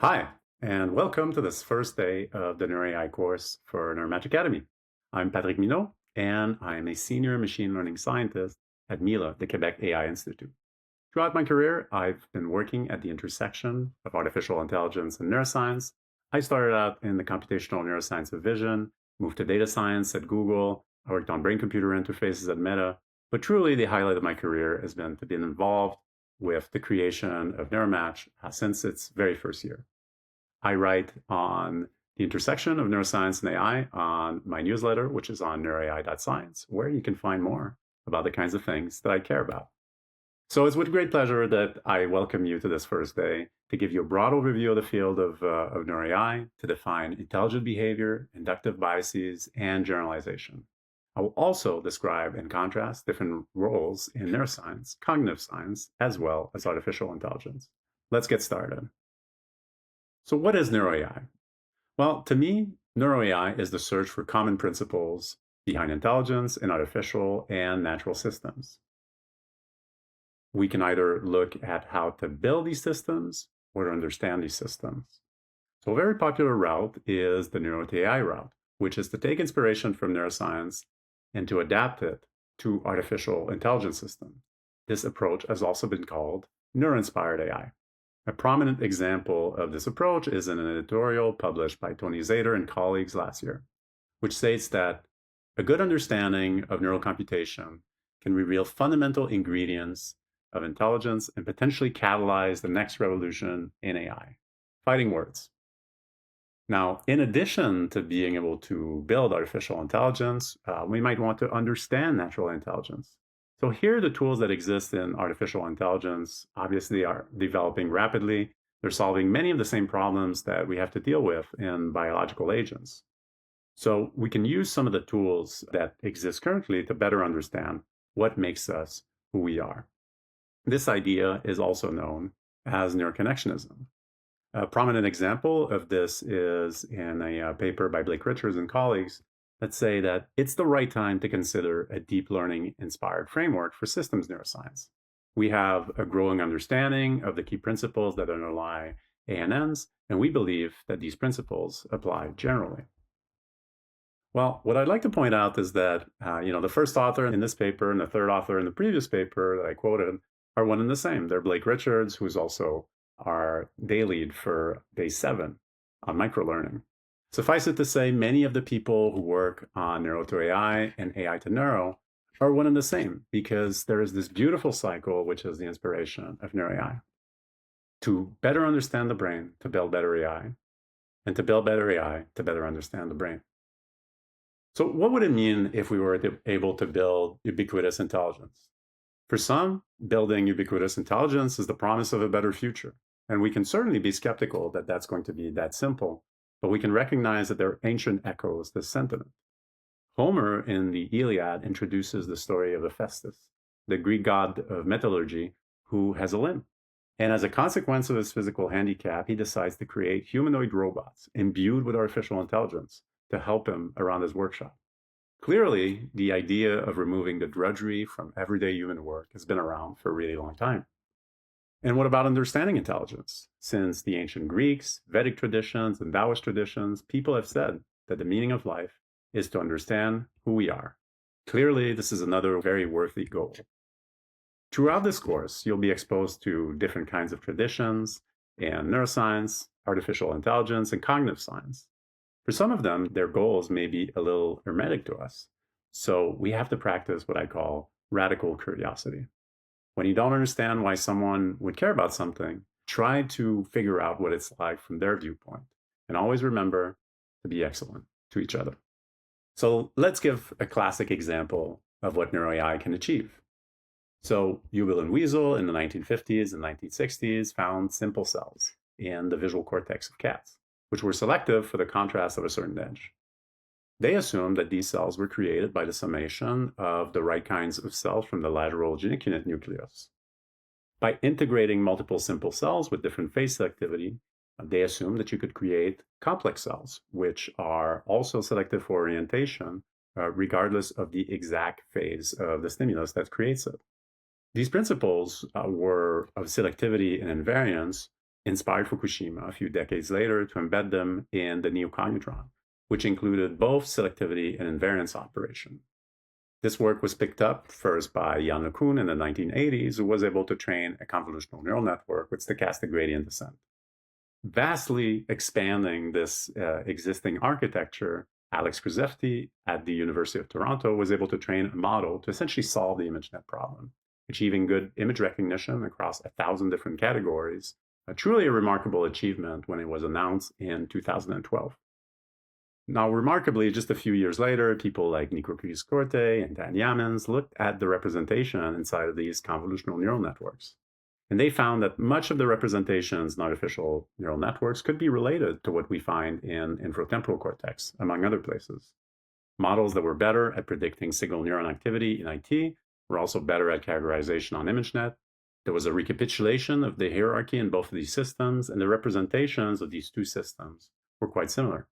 Hi, and welcome to this first day of the neuroAI course for Neuromatch Academy. I'm Patrick Minot, and I'm a senior machine learning scientist at MILA, the Quebec AI Institute. Throughout my career, I've been working at the intersection of artificial intelligence and neuroscience. I started out in the computational neuroscience of vision, moved to data science at Google. I worked on brain-computer interfaces at Meta, but truly the highlight of my career has been to be involved with the creation of Neuromatch since its very first year. I write on the intersection of neuroscience and AI on my newsletter, which is on neuroai.science, where you can find more about the kinds of things that I care about. So it's with great pleasure that I welcome you to this first day to give you a broad overview of the field of neuroAI, to define intelligent behavior, inductive biases, and generalization. I will also describe and contrast different roles in neuroscience, cognitive science, as well as artificial intelligence. Let's get started. So what is neuroAI? Well, to me, neuroAI is the search for common principles behind intelligence in artificial and natural systems. We can either look at how to build these systems or to understand these systems. So a very popular route is the neuroAI route, which is to take inspiration from neuroscience and to adapt it to artificial intelligence systems. This approach has also been called neuro-inspired AI. A prominent example of this approach is in an editorial published by Tony Zader and colleagues last year, which states that a good understanding of neural computation can reveal fundamental ingredients of intelligence and potentially catalyze the next revolution in AI. Fighting words. Now, in addition to being able to build artificial intelligence, we might want to understand natural intelligence. So here, the tools that exist in artificial intelligence obviously are developing rapidly. They're solving many of the same problems that we have to deal with in biological agents. So we can use some of the tools that exist currently to better understand what makes us who we are. This idea is also known as neuroconnectionism. A prominent example of this is in a paper by Blake Richards and colleagues that say that it's the right time to consider a deep learning inspired framework for systems neuroscience. We have a growing understanding of the key principles that underlie ANNs, and we believe that these principles apply generally. Well, what I'd like to point out is that, the first author in this paper and the third author in the previous paper that I quoted are one and the same. They're Blake Richards, who's also our day lead for day 7 on microlearning. Suffice it to say, many of the people who work on neuro to AI and AI to neuro are one and the same because there is this beautiful cycle, which is the inspiration of neuroAI. To better understand the brain, to build better AI, and to build better AI, to better understand the brain. So what would it mean if we were able to build ubiquitous intelligence? For some, building ubiquitous intelligence is the promise of a better future. And we can certainly be skeptical that that's going to be that simple, but we can recognize that there are ancient echoes to this sentiment. Homer in the Iliad introduces the story of Hephaestus, the Greek god of metallurgy, who has a limb. And as a consequence of his physical handicap, he decides to create humanoid robots imbued with artificial intelligence to help him around his workshop. Clearly, the idea of removing the drudgery from everyday human work has been around for a really long time. And what about understanding intelligence? Since the ancient Greeks, Vedic traditions, and Taoist traditions, people have said that the meaning of life is to understand who we are. Clearly, this is another very worthy goal. Throughout this course, you'll be exposed to different kinds of traditions in neuroscience, artificial intelligence, and cognitive science. For some of them, their goals may be a little hermetic to us. So we have to practice what I call radical curiosity. When you don't understand why someone would care about something, try to figure out what it's like from their viewpoint. And always remember to be excellent to each other. So let's give a classic example of what neuroAI can achieve. So Hubel and Wiesel in the 1950s and 1960s found simple cells in the visual cortex of cats, which were selective for the contrast of a certain edge. They assumed that these cells were created by the summation of the right kinds of cells from the lateral geniculate nucleus. By integrating multiple simple cells with different phase selectivity, they assumed that you could create complex cells, which are also selective for orientation, regardless of the exact phase of the stimulus that creates it. These principles were of selectivity and invariance inspired Fukushima a few decades later to embed them in the neocognitron, which included both selectivity and invariance operation. This work was picked up first by Jan LeCun in the 1980s, who was able to train a convolutional neural network with stochastic gradient descent. Vastly expanding this existing architecture, Alex Krizefti at the University of Toronto was able to train a model to essentially solve the ImageNet problem, achieving good image recognition across 1,000 different categories, truly a remarkable achievement when it was announced in 2012. Now, remarkably, just a few years later, people like Nico Corte and Dan Yamins looked at the representation inside of these convolutional neural networks. And they found that much of the representations in artificial neural networks could be related to what we find in inferotemporal cortex, among other places. Models that were better at predicting signal neuron activity in IT were also better at categorization on ImageNet. There was a recapitulation of the hierarchy in both of these systems, and the representations of these two systems were quite similar.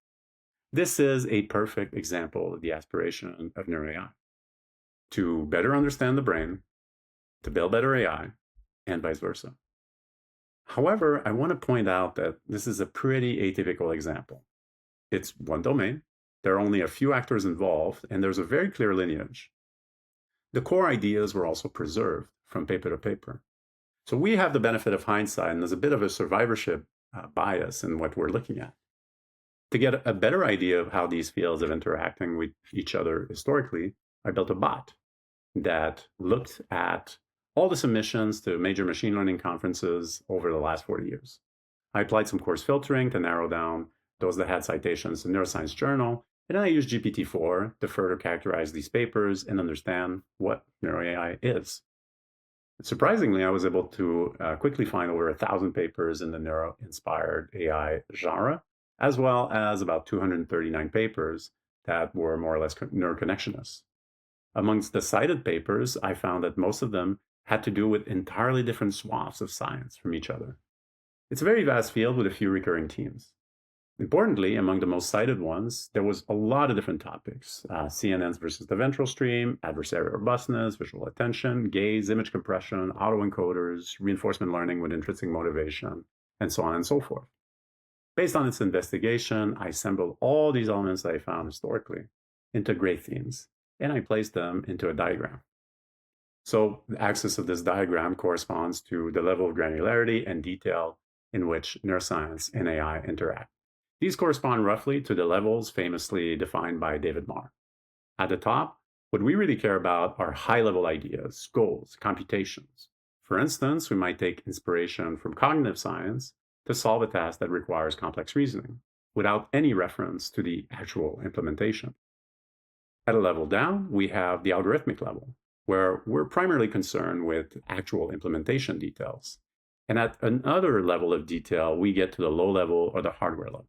This is a perfect example of the aspiration of neuroAI: to better understand the brain, to build better AI, and vice versa. However, I want to point out that this is a pretty atypical example. It's one domain, there are only a few actors involved, and there's a very clear lineage. The core ideas were also preserved from paper to paper. So we have the benefit of hindsight, and there's a bit of a survivorship bias in what we're looking at. To get a better idea of how these fields are interacting with each other historically, I built a bot that looked at all the submissions to major machine learning conferences over the last 40 years. I applied some course filtering to narrow down those that had citations in Neuroscience Journal, and then I used GPT-4 to further characterize these papers and understand what neuroAI is. Surprisingly, I was able to quickly find over 1,000 papers in the neuro-inspired AI genre, as well as about 239 papers that were more or less neuroconnectionists. Amongst the cited papers, I found that most of them had to do with entirely different swaths of science from each other. It's a very vast field with a few recurring themes. Importantly, among the most cited ones, there was a lot of different topics: CNNs versus the ventral stream, adversarial robustness, visual attention, gaze, image compression, autoencoders, reinforcement learning with intrinsic motivation, and so on and so forth. Based on its investigation, I assembled all these elements that I found historically into great themes, and I placed them into a diagram. So the axis of this diagram corresponds to the level of granularity and detail in which neuroscience and AI interact. These correspond roughly to the levels famously defined by David Marr. At the top, what we really care about are high-level ideas, goals, computations. For instance, we might take inspiration from cognitive science to solve a task that requires complex reasoning, without any reference to the actual implementation. At a level down, we have the algorithmic level, where we're primarily concerned with actual implementation details. And at another level of detail, we get to the low level or the hardware level.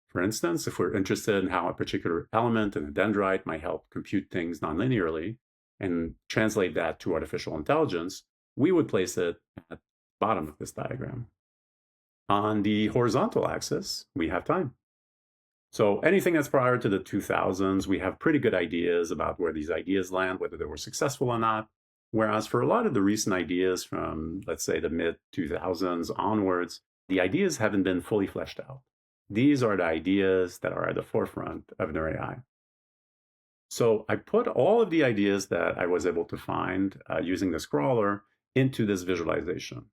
For instance, if we're interested in how a particular element in a dendrite might help compute things nonlinearly and translate that to artificial intelligence, we would place it at the bottom of this diagram. On the horizontal axis, we have time. So anything that's prior to the 2000s, we have pretty good ideas about where these ideas land, whether they were successful or not. Whereas for a lot of the recent ideas from, let's say, the mid-2000s onwards, the ideas haven't been fully fleshed out. These are the ideas that are at the forefront of neuroAI. So I put all of the ideas that I was able to find using the scrawler into this visualization.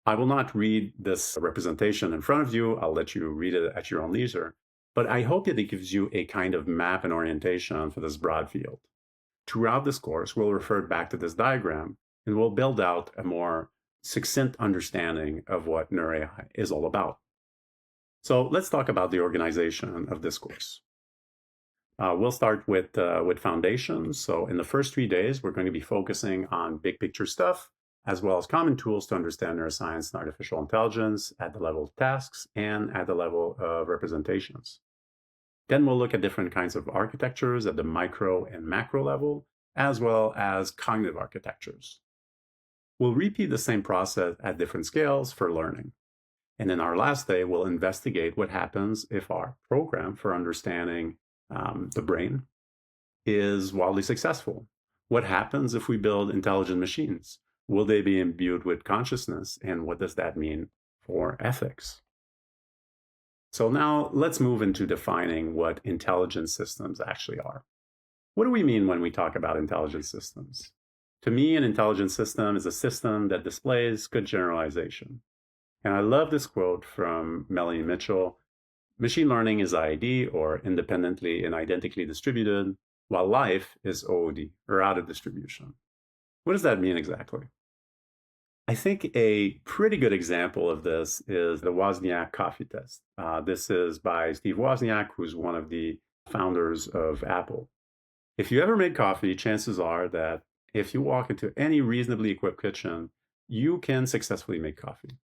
I will not read this representation in front of you. I'll let you read it at your own leisure. But I hope that it gives you a kind of map and orientation for this broad field. Throughout this course, we'll refer back to this diagram, and we'll build out a more succinct understanding of what neuroAI is all about. So let's talk about the organization of this course. We'll start with foundations. So in the first 3 days, we're going to be focusing on big picture stuff, as well as common tools to understand neuroscience and artificial intelligence at the level of tasks and at the level of representations. Then we'll look at different kinds of architectures at the micro and macro level, as well as cognitive architectures. We'll repeat the same process at different scales for learning. And in our last day, we'll investigate what happens if our program for understanding the brain is wildly successful. What happens if we build intelligent machines? Will they be imbued with consciousness? And what does that mean for ethics. So now let's move into defining what intelligent systems actually are. What do we mean when we talk about intelligent systems? To me, an intelligent system is a system that displays good generalization. And I love this quote from Melanie Mitchell: machine learning is IID, or independently and identically distributed, while life is OOD, or out of distribution. What does that mean exactly? I think a pretty good example of this is the Wozniak coffee test. This is by Steve Wozniak, who's one of the founders of Apple. If you ever made coffee, chances are that if you walk into any reasonably equipped kitchen, you can successfully make coffee.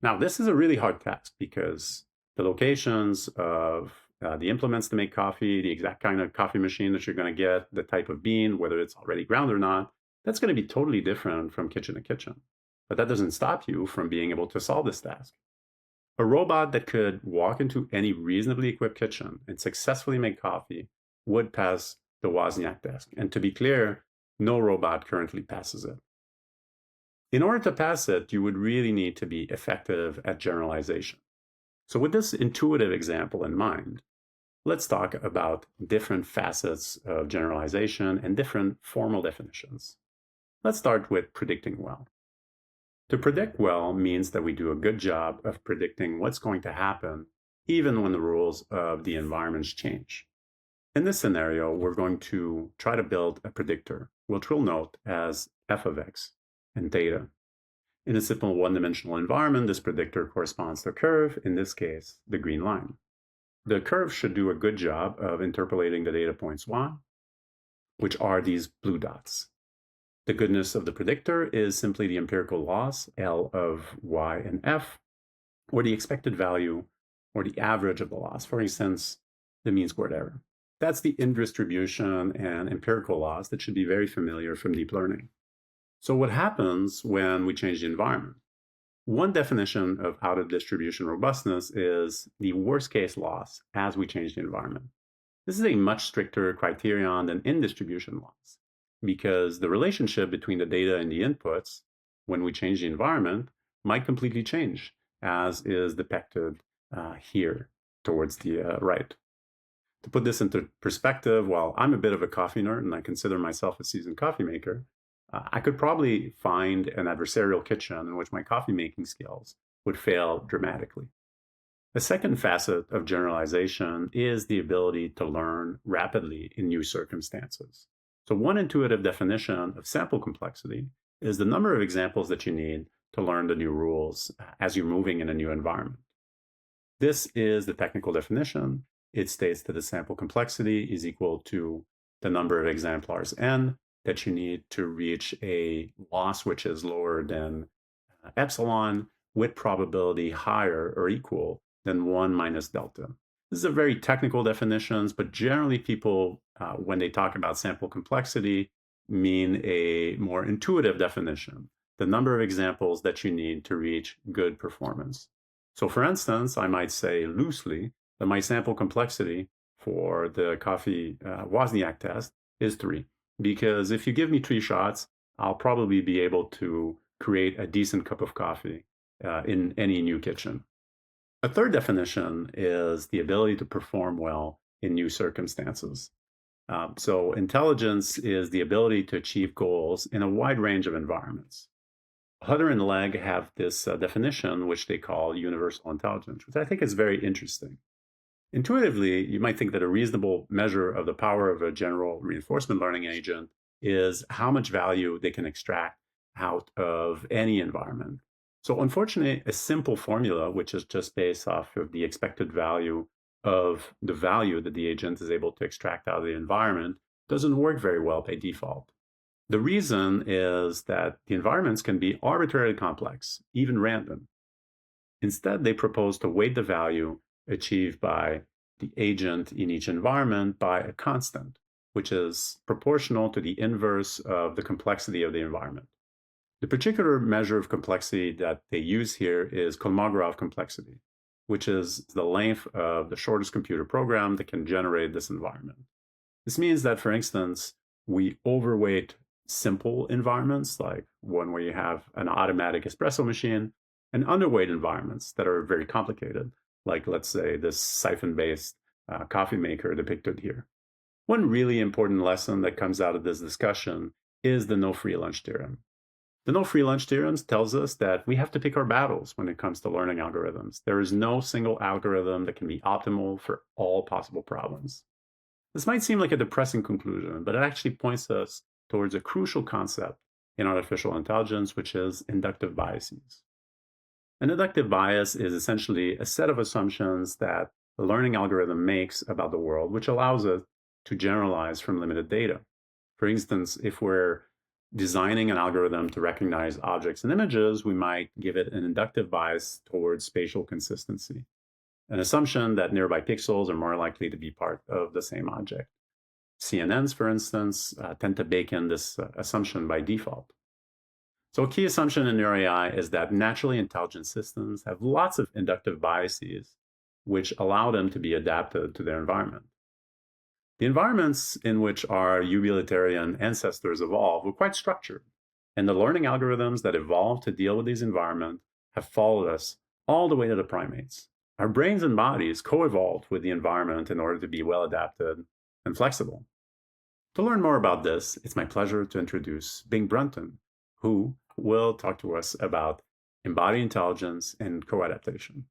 Now, this is a really hard task because the locations of the implements to make coffee, the exact kind of coffee machine that you're going to get, the type of bean, whether it's already ground or not, that's going to be totally different from kitchen to kitchen. But that doesn't stop you from being able to solve this task. A robot that could walk into any reasonably equipped kitchen and successfully make coffee would pass the Wozniak test. And to be clear, no robot currently passes it. In order to pass it, you would really need to be effective at generalization. So with this intuitive example in mind, let's talk about different facets of generalization and different formal definitions. Let's start with predicting well. To predict well means that we do a good job of predicting what's going to happen, even when the rules of the environments change. In this scenario, we're going to try to build a predictor, which we'll note as f of x and theta. In a simple one-dimensional environment, this predictor corresponds to a curve, in this case, the green line. The curve should do a good job of interpolating the data points y, which are these blue dots. The goodness of the predictor is simply the empirical loss, L of y and f, or the expected value, or the average of the loss, for instance, the mean squared error. That's the in-distribution and empirical loss that should be very familiar from deep learning. So what happens when we change the environment? One definition of out-of-distribution robustness is the worst-case loss as we change the environment. This is a much stricter criterion than in-distribution loss, because the relationship between the data and the inputs, when we change the environment, might completely change, as is depicted here towards the right. To put this into perspective, while I'm a bit of a coffee nerd and I consider myself a seasoned coffee maker, I could probably find an adversarial kitchen in which my coffee making skills would fail dramatically. The second facet of generalization is the ability to learn rapidly in new circumstances. So one intuitive definition of sample complexity is the number of examples that you need to learn the new rules as you're moving in a new environment. This is the technical definition. It states that the sample complexity is equal to the number of exemplars n that you need to reach a loss which is lower than epsilon with probability higher or equal than 1 minus delta. This is a very technical definition, but generally people, when they talk about sample complexity, mean a more intuitive definition, the number of examples that you need to reach good performance. So for instance, I might say loosely that my sample complexity for the coffee Wozniak test is 3. Because if you give me 3 shots, I'll probably be able to create a decent cup of coffee in any new kitchen. A third definition is the ability to perform well in new circumstances. So intelligence is the ability to achieve goals in a wide range of environments. Hutter and Legg have this definition, which they call universal intelligence, which I think is very interesting. Intuitively, you might think that a reasonable measure of the power of a general reinforcement learning agent is how much value they can extract out of any environment. So unfortunately, a simple formula, which is just based off of the expected value of the value that the agent is able to extract out of the environment, doesn't work very well by default. The reason is that the environments can be arbitrarily complex, even random. Instead, they propose to weight the value achieved by the agent in each environment by a constant, which is proportional to the inverse of the complexity of the environment. The particular measure of complexity that they use here is Kolmogorov complexity, which is the length of the shortest computer program that can generate this environment. This means that, for instance, we overweight simple environments, like one where you have an automatic espresso machine, and underweight environments that are very complicated, like let's say this siphon-based coffee maker depicted here. One really important lesson that comes out of this discussion is the no free lunch theorem. The no free lunch theorem tells us that we have to pick our battles when it comes to learning algorithms. There is no single algorithm that can be optimal for all possible problems. This might seem like a depressing conclusion, but it actually points us towards a crucial concept in artificial intelligence, which is inductive biases. An inductive bias is essentially a set of assumptions that the learning algorithm makes about the world, which allows it to generalize from limited data. For instance, if we're designing an algorithm to recognize objects and images, we might give it an inductive bias towards spatial consistency, an assumption that nearby pixels are more likely to be part of the same object. CNNs, for instance, tend to bake in this assumption by default. So a key assumption in neuroAI is that naturally intelligent systems have lots of inductive biases, which allow them to be adapted to their environment. The environments in which our utilitarian ancestors evolved were quite structured, and the learning algorithms that evolved to deal with these environments have followed us all the way to the primates. Our brains and bodies co-evolved with the environment in order to be well adapted and flexible. To learn more about this, it's my pleasure to introduce Bing Brunton, who will talk to us about embodied intelligence and co-adaptation.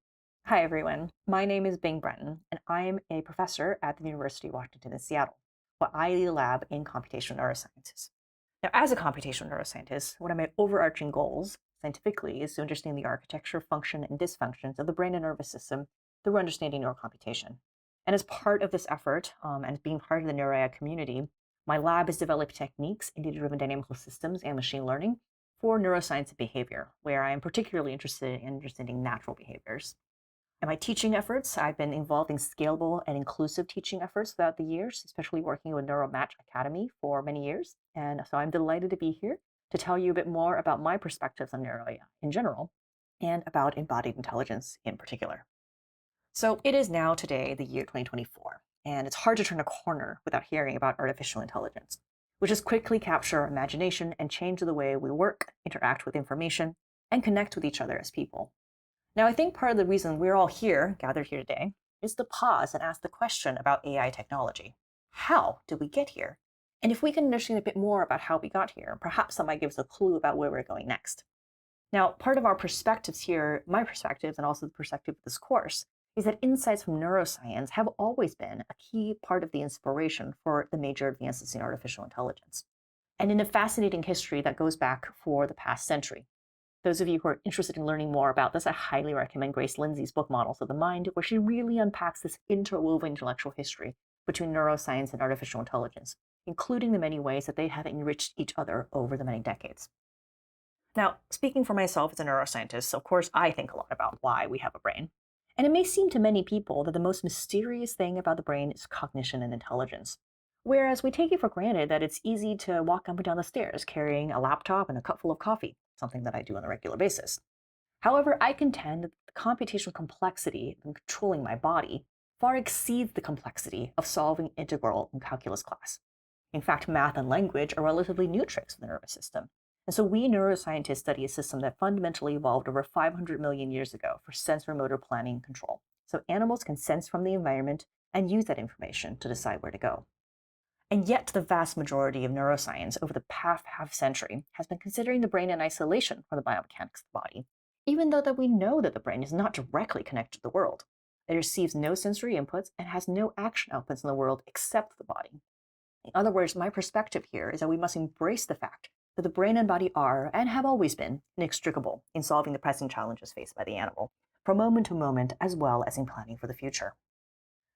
Hi, everyone. My name is Bing Breton, and I am a professor at the University of Washington in Seattle, where I lead a lab in computational neurosciences. Now, as a computational neuroscientist, one of my overarching goals scientifically is to understand the architecture, function, and dysfunctions of the brain and nervous system through understanding neurocomputation. And as part of this effort, and being part of the NeuroAI community, my lab has developed techniques in data-driven dynamical systems and machine learning for neuroscience and behavior, where I am particularly interested in understanding natural behaviors. In my teaching efforts, I've been involved in scalable and inclusive teaching efforts throughout the years, especially working with NeuroMatch Academy for many years. And so I'm delighted to be here to tell you a bit more about my perspectives on NeuroAI in general and about embodied intelligence in particular. So it is now today the year 2024, and it's hard to turn a corner without hearing about artificial intelligence, which has quickly captured our imagination and changed the way we work, interact with information, and connect with each other as people. Now, I think part of the reason we're all here, gathered here today, is to pause and ask the question about AI technology. How did we get here? And if we can understand a bit more about how we got here, perhaps that might give us a clue about where we're going next. Now, part of our perspectives here, my perspectives, and also the perspective of this course, is that insights from neuroscience have always been a key part of the inspiration for the major advances in artificial intelligence, and in a fascinating history that goes back for the past century. Those of you who are interested in learning more about this, I highly recommend Grace Lindsay's book, Models of the Mind, where she really unpacks this interwoven intellectual history between neuroscience and artificial intelligence, including the many ways that they have enriched each other over the many decades. Now, speaking for myself as a neuroscientist, of course, I think a lot about why we have a brain. And it may seem to many people that the most mysterious thing about the brain is cognition and intelligence. Whereas we take it for granted that it's easy to walk up and down the stairs carrying a laptop and a cup full of coffee, something that I do on a regular basis. However, I contend that the computational complexity in controlling my body far exceeds the complexity of solving integral in calculus class. In fact, math and language are relatively new tricks of the nervous system. And so we neuroscientists study a system that fundamentally evolved over 500 million years ago for sensor motor planning and control. So animals can sense from the environment and use that information to decide where to go. And yet the vast majority of neuroscience over the past half century has been considering the brain in isolation from the biomechanics of the body, even though that we know that the brain is not directly connected to the world. It receives no sensory inputs and has no action outputs in the world except the body. In other words, my perspective here is that we must embrace the fact that the brain and body are, and have always been, inextricable in solving the pressing challenges faced by the animal, from moment to moment, as well as in planning for the future.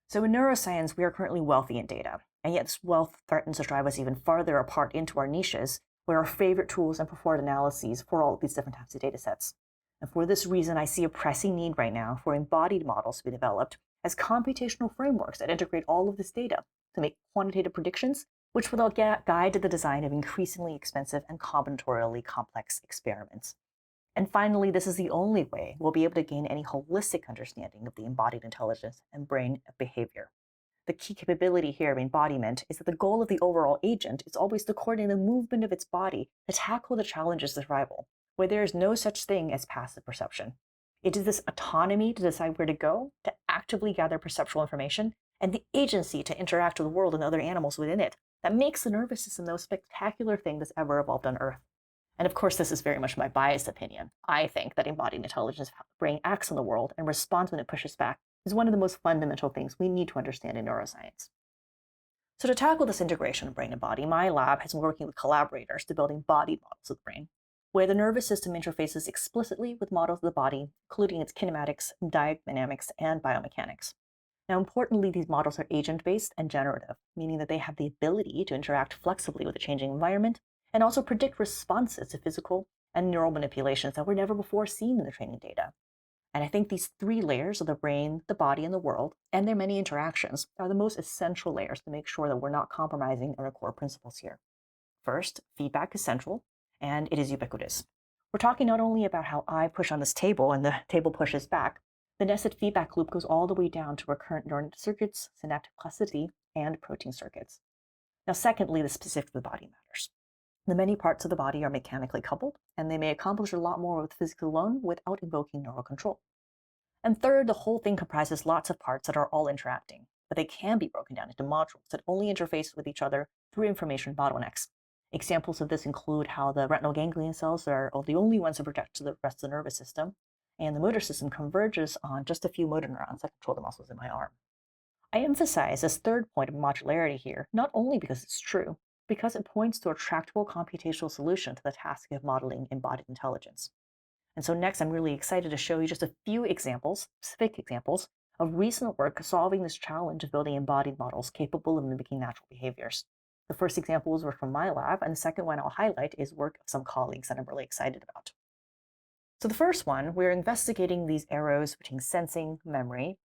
So in neuroscience, we are currently wealthy in data, and yet this wealth threatens to drive us even farther apart into our niches, where our favorite tools and preferred analyses for all of these different types of data sets. And for this reason, I see a pressing need right now for embodied models to be developed as computational frameworks that integrate all of this data to make quantitative predictions, which will guide the design of increasingly expensive and combinatorially complex experiments. And finally, this is the only way we'll be able to gain any holistic understanding of the embodied intelligence and brain behavior. The key capability here of embodiment is that the goal of the overall agent is always to coordinate the movement of its body to tackle the challenges of survival, where there is no such thing as passive perception. It is this autonomy to decide where to go, to actively gather perceptual information, and the agency to interact with the world and other animals within it that makes the nervous system the most spectacular thing that's ever evolved on Earth. And of course, this is very much my biased opinion. I think that embodied intelligence, how the brain acts on the world and responds when it pushes back, is one of the most fundamental things we need to understand in neuroscience. So to tackle this integration of brain and body, my lab has been working with collaborators to build embodied models of the brain, where the nervous system interfaces explicitly with models of the body, including its kinematics, dynamics, and biomechanics. Now, importantly, these models are agent-based and generative, meaning that they have the ability to interact flexibly with a changing environment and also predict responses to physical and neural manipulations that were never before seen in the training data. And I think these three layers of the brain, the body, and the world, and their many interactions, are the most essential layers to make sure that we're not compromising on our core principles here. First, feedback is central, and it is ubiquitous. We're talking not only about how I push on this table and the table pushes back, the nested feedback loop goes all the way down to recurrent neuron circuits, synaptic plasticity, and protein circuits. Now, secondly, the specifics of the body matters. The many parts of the body are mechanically coupled, and they may accomplish a lot more with physics alone without invoking neural control. And third, the whole thing comprises lots of parts that are all interacting, but they can be broken down into modules that only interface with each other through information bottlenecks. Examples of this include how the retinal ganglion cells are the only ones that project to the rest of the nervous system, and the motor system converges on just a few motor neurons that control the muscles in my arm. I emphasize this third point of modularity here, not only because it's true, because it points to a tractable computational solution to the task of modeling embodied intelligence. And so next, I'm really excited to show you just a few examples, specific examples, of recent work solving this challenge of building embodied models capable of mimicking natural behaviors. The first examples were from my lab, and the second one I'll highlight is work of some colleagues that I'm really excited about. So the first one, we're investigating these arrows between sensing, memory,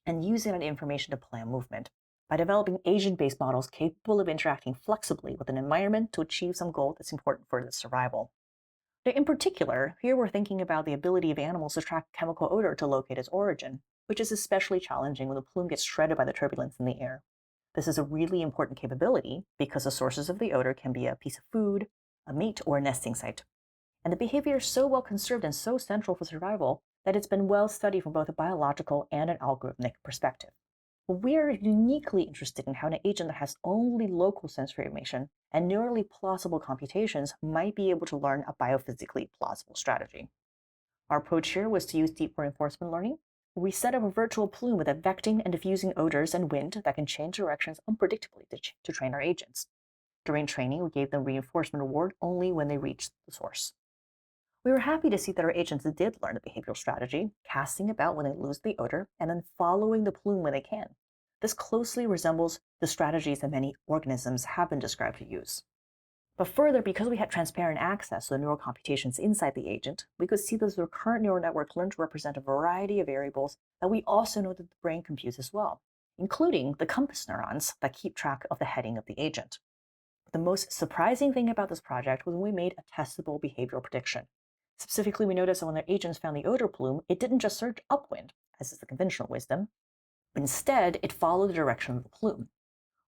and using that information to plan movement by developing agent-based models capable of interacting flexibly with an environment to achieve some goal that's important for its survival. Now, in particular, here we're thinking about the ability of animals to track chemical odor to locate its origin, which is especially challenging when the plume gets shredded by the turbulence in the air. This is a really important capability because the sources of the odor can be a piece of food, a mate, or a nesting site. And the behavior is so well conserved and so central for survival that it's been well studied from both a biological and an algorithmic perspective. But we are uniquely interested in how an agent that has only local sensory information and neurally plausible computations might be able to learn a biophysically plausible strategy. Our approach here was to use deep reinforcement learning, where we set up a virtual plume with affecting and diffusing odors and wind that can change directions unpredictably to train our agents. During training, we gave them reinforcement reward only when they reached the source. We were happy to see that our agents did learn a behavioral strategy, casting about when they lose the odor, and then following the plume when they can. This closely resembles the strategies that many organisms have been described to use. But further, because we had transparent access to the neural computations inside the agent, we could see that the recurrent neural network learned to represent a variety of variables that we also know that the brain computes as well, including the compass neurons that keep track of the heading of the agent. But the most surprising thing about this project was when we made a testable behavioral prediction. Specifically, we noticed that when their agents found the odor plume, it didn't just surge upwind, as is the conventional wisdom, but instead it followed the direction of the plume.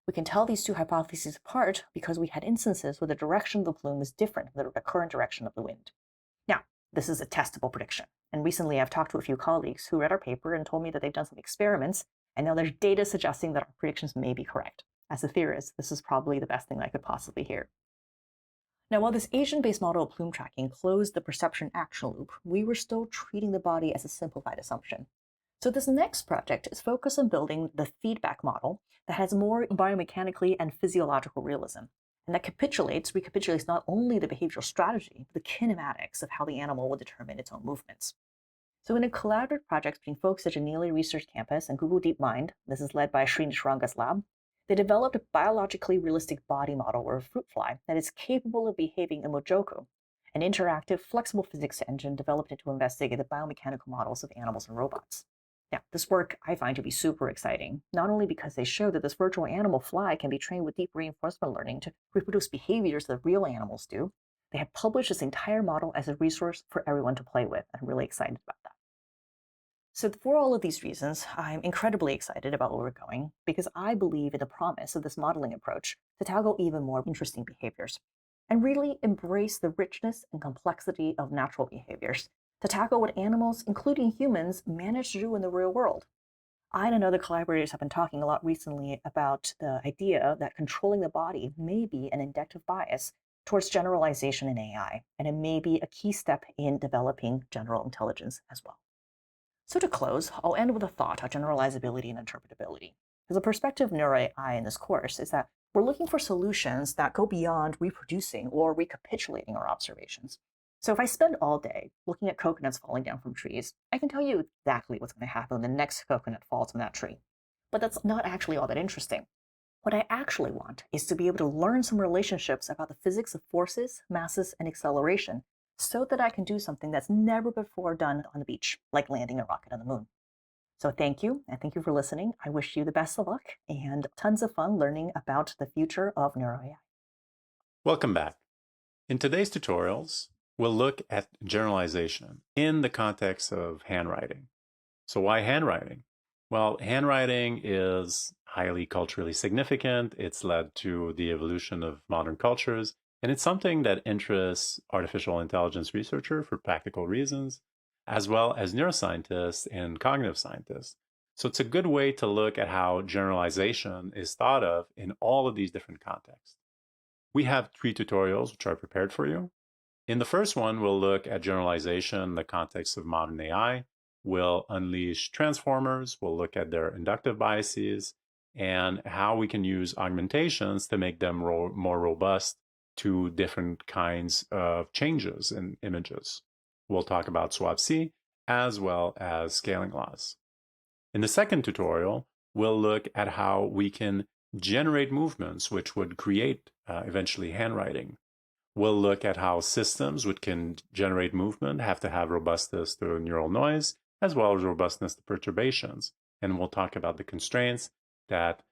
We can tell these two hypotheses apart because we had instances where the direction of the plume was different from the current direction of the wind. Now, this is a testable prediction, and recently I've talked to a few colleagues who read our paper and told me that they've done some experiments, and now there's data suggesting that our predictions may be correct. As a theorist, this is probably the best thing I could possibly hear. Now, while this agent-based model of plume tracking closed the perception-action loop, we were still treating the body as a simplified assumption. So this next project is focused on building the feedback model that has more biomechanically and physiological realism, and that recapitulates not only the behavioral strategy, but the kinematics of how the animal will determine its own movements. So in a collaborative project between folks at Geneli Research Campus and Google DeepMind, this is led by Srinish Ranga's lab, they developed a biologically realistic body model or a fruit fly that is capable of behaving in Mojoko, an interactive, flexible physics engine developed to investigate the biomechanical models of animals and robots. Now, this work I find to be super exciting, not only because they show that this virtual animal fly can be trained with deep reinforcement learning to reproduce behaviors that real animals do, they have published this entire model as a resource for everyone to play with. I'm really excited about that. So for all of these reasons, I'm incredibly excited about where we're going because I believe in the promise of this modeling approach to tackle even more interesting behaviors. and really embrace the richness and complexity of natural behaviors to tackle what animals, including humans, manage to do in the real world. I and other collaborators have been talking a lot recently about the idea that controlling the body may be an inductive bias towards generalization in AI, and it may be a key step in developing general intelligence as well. So to close, I'll end with a thought on generalizability and interpretability. Because the perspective of neuroAI in this course is that we're looking for solutions that go beyond reproducing or recapitulating our observations. So if I spend all day looking at coconuts falling down from trees, I can tell you exactly what's going to happen when the next coconut falls from that tree. But that's not actually all that interesting. What I actually want is to be able to learn some relationships about the physics of forces, masses, and acceleration so that I can do something that's never before done on the beach, like landing a rocket on the moon. So thank you, and thank you for listening. I wish you the best of luck and tons of fun learning about the future of neuroAI. Welcome back. In today's tutorials, we'll look at generalization in the context of handwriting. So why handwriting? Well, handwriting is highly culturally significant. It's led to the evolution of modern cultures, and it's something that interests artificial intelligence researchers for practical reasons, as well as neuroscientists and cognitive scientists. So it's a good way to look at how generalization is thought of in all of these different contexts. We have 3 tutorials which are prepared for you. In the first one, we'll look at generalization in the context of modern AI. We'll unleash transformers. We'll look at their inductive biases and how we can use augmentations to make them more robust to different kinds of changes in images. We'll talk about SWAP-C as well as scaling laws. In the second tutorial, we'll look at how we can generate movements which would create eventually handwriting. We'll look at how systems which can generate movement have to have robustness to neural noise, as well as robustness to perturbations. And we'll talk about the constraints that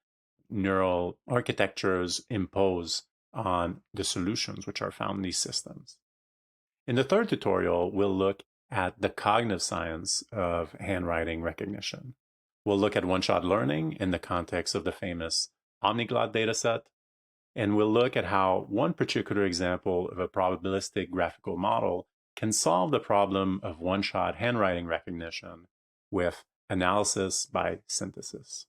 neural architectures impose on the solutions which are found in these systems. In the third tutorial, we'll look at the cognitive science of handwriting recognition. We'll look at one-shot learning in the context of the famous Omniglot dataset. And we'll look at how one particular example of a probabilistic graphical model can solve the problem of one-shot handwriting recognition with analysis by synthesis.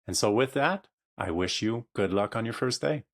And so with that, I wish you good luck on your first day.